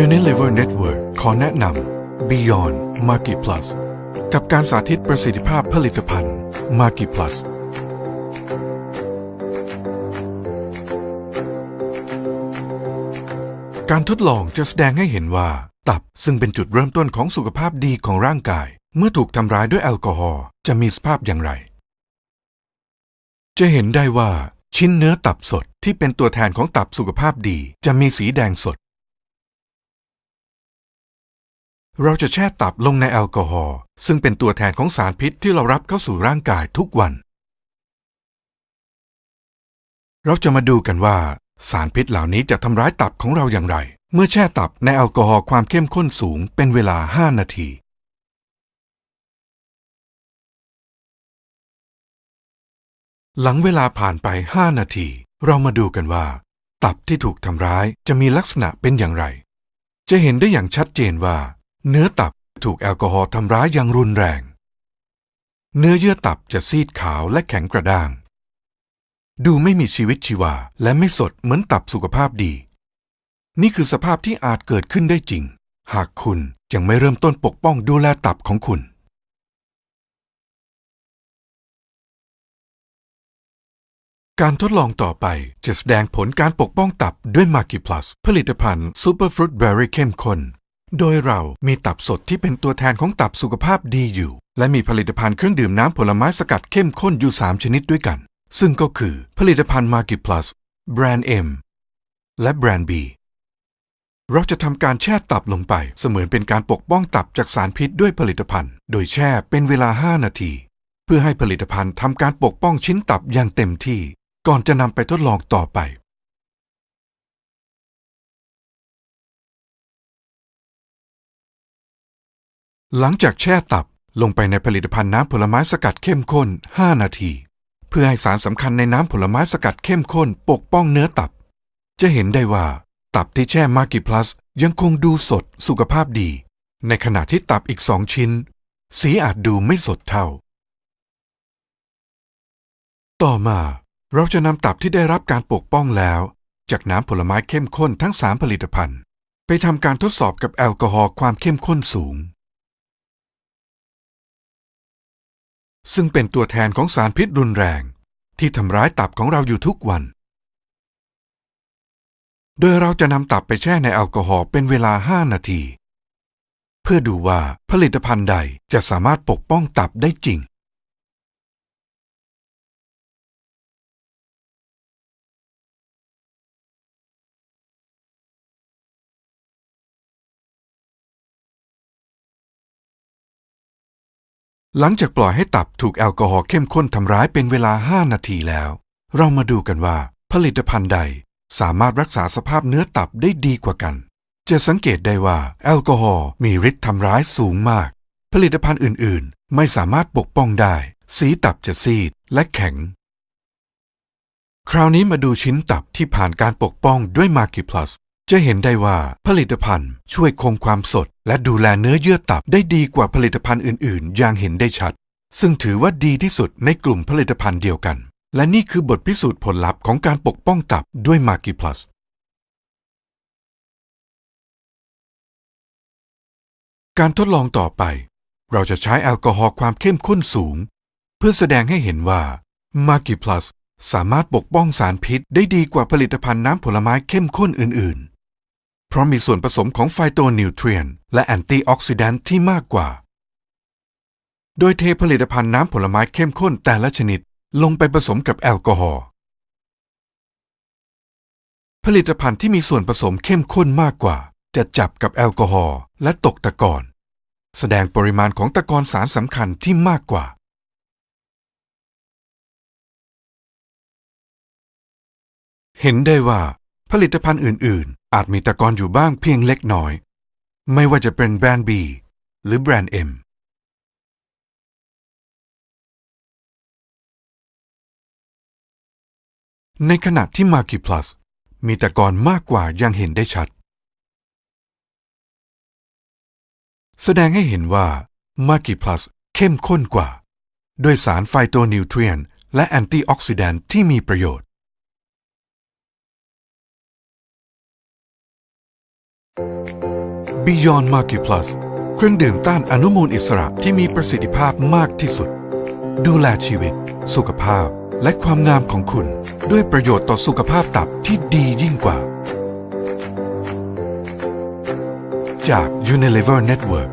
Unilever Network ขอแนะนำ Beyond Magi Plus กับการสาธิตประสิทธิภาพผลิตภัณฑ์ Magi Plus การทดลองจะแสดงให้เห็นว่าตับซึ่งเป็นจุดเริ่มต้นของสุขภาพดีของร่างกายเมื่อถูกทำร้ายด้วยแอลกอฮอล์จะมีสภาพอย่างไรจะเห็นได้ว่าชิ้นเนื้อตับสดที่เป็นตัวแทนของตับสุขภาพดีจะมีสีแดงสดเราจะแช่ตับลงในแอลกอฮอล์ซึ่งเป็นตัวแทนของสารพิษที่เรารับเข้าสู่ร่างกายทุกวันเราจะมาดูกันว่าสารพิษเหล่านี้จะทำร้ายตับของเราอย่างไรเมื่อแช่ตับในแอลกอฮอล์ความเข้มข้นสูงเป็นเวลา 5 นาทีหลังเวลาผ่านไป 5 นาทีเรามาดูกันว่าตับที่ถูกทำร้ายจะมีลักษณะเป็นอย่างไรจะเห็นได้อย่างชัดเจนว่าเนื้อตับถูกแอลกอฮอล์ทำร้ายอย่างรุนแรงเนื้อเยื่อตับจะซีดขาวและแข็งกระด้างดูไม่มีชีวิตชีวาและไม่สดเหมือนตับสุขภาพดีนี่คือสภาพที่อาจเกิดขึ้นได้จริงหากคุณยังไม่เริ่มต้นปกป้องดูแลตับของคุณการทดลองต่อไปจะแสดงผลการปกป้องตับด้วย Magi Plus ผลิตภัณฑ์ Superfruit Berry เข้มข้นโดยเรามีตับสดที่เป็นตัวแทนของตับสุขภาพดีอยู่และมีผลิตภัณฑ์เครื่องดื่มน้ำผลไม้สกัดเข้มข้นอยู่ 3 ชนิดด้วยกันซึ่งก็คือผลิตภัณฑ์ Magi Plus แบรนด์ M และแบรนด์ B เราจะทำการแช่ตับลงไปเสมือนเป็นการปกป้องตับจากสารพิษด้วยผลิตภัณฑ์โดยแช่เป็นเวลา 5 นาทีเพื่อให้ผลิตภัณฑ์ทำการปกป้องชิ้นตับอย่างเต็มที่ก่อนจะนำไปทดลองต่อไปหลังจากแช่ตับลงไปในผลิตภัณฑ์น้ำผลไม้สกัดเข้มข้น 5 นาทีเพื่อให้สารสำคัญในน้ำผลไม้สกัดเข้มข้นปกป้องเนื้อตับจะเห็นได้ว่าตับที่แช่ Magi Plus ยังคงดูสดสุขภาพดีในขณะที่ตับอีก 2 ชิ้นสีอาจดูไม่สดเท่าต่อมาเราจะนำตับที่ได้รับการปกป้องแล้วจากน้ำผลไม้เข้มข้นทั้ง 3 ผลิตภัณฑ์ไปทำการทดสอบกับแอลกอฮอล์ความเข้มข้นสูงซึ่งเป็นตัวแทนของสารพิษรุนแรงที่ทำร้ายตับของเราอยู่ทุกวันโดยเราจะนำตับไปแช่ในแอลกอฮอล์เป็นเวลา 5 นาทีเพื่อดูว่าผลิตภัณฑ์ใดจะสามารถปกป้องตับได้จริงหลังจากปล่อยให้ตับถูกแอลกอฮอล์เข้มข้นทำร้ายเป็นเวลา 5 นาทีแล้วเรามาดูกันว่าผลิตภัณฑ์ใดสามารถรักษาสภาพเนื้อตับได้ดีกว่ากันจะสังเกตได้ว่าแอลกอฮอล์มีฤทธิ์ทำร้ายสูงมากผลิตภัณฑ์อื่นๆไม่สามารถปกป้องได้สีตับจะซีดและแข็งคราวนี้มาดูชิ้นตับที่ผ่านการปกป้องด้วย Magi Plus จะเห็นได้ว่าผลิตภัณฑ์ช่วยคงความสดและดูแลเนื้อเยื่อตับได้ดีกว่าผลิตภัณฑ์อื่นๆอย่างเห็นได้ชัดซึ่งถือว่าดีที่สุดในกลุ่มผลิตภัณฑ์เดียวกันและนี่คือบทพิสูจน์ผลลัพธ์ของการปกป้องตับด้วย Magi Plus การทดลองต่อไปเราจะใช้แอลกอฮอล์ความเข้มข้นสูงเพื่อแสดงให้เห็นว่า Magi Plus สามารถปกป้องสารพิษได้ดีกว่าผลิตภัณฑ์น้ำผลไม้เข้มข้นอื่นๆเพราะมีส่วนผสมของไฟโตนิวเทรียนและแอนตี้ออกซิแดนต์ที่มากกว่าโดยเทผลิตภัณฑ์น้ำผลไม้เข้มข้นแต่ละชนิดลงไปผสมกับแอลกอฮอล์ผลิตภัณฑ์ที่มีส่วนผสมเข้มข้นมากกว่าจะจับกับแอลกอฮอล์และตกตะกอนแสดงปริมาณของตะกอนสารสำคัญที่มากกว่าเห็นได้ว่าผลิตภัณฑ์อื่นๆอาจมีตะกอนอยู่บ้างเพียงเล็กน้อยไม่ว่าจะเป็นแบรนด์ B หรือแบรนด์ M ในขณะที่ Magi Plus มีตะกอนมากกว่ายังเห็นได้ชัดแสดงให้เห็นว่า Magi Plus เข้มข้นกว่าด้วยสารไฟโตนิวเทรียนและแอนตี้ออกซิแดนต์ที่มีประโยชน์ Beyond Market Plus เครื่องดื่มต้านอนุมูลอิสระที่มีประสิทธิภาพมากที่สุดดูแลชีวิตสุขภาพและความงามของคุณด้วยประโยชน์ต่อสุขภาพตับที่ดียิ่งกว่าจาก Unilever Network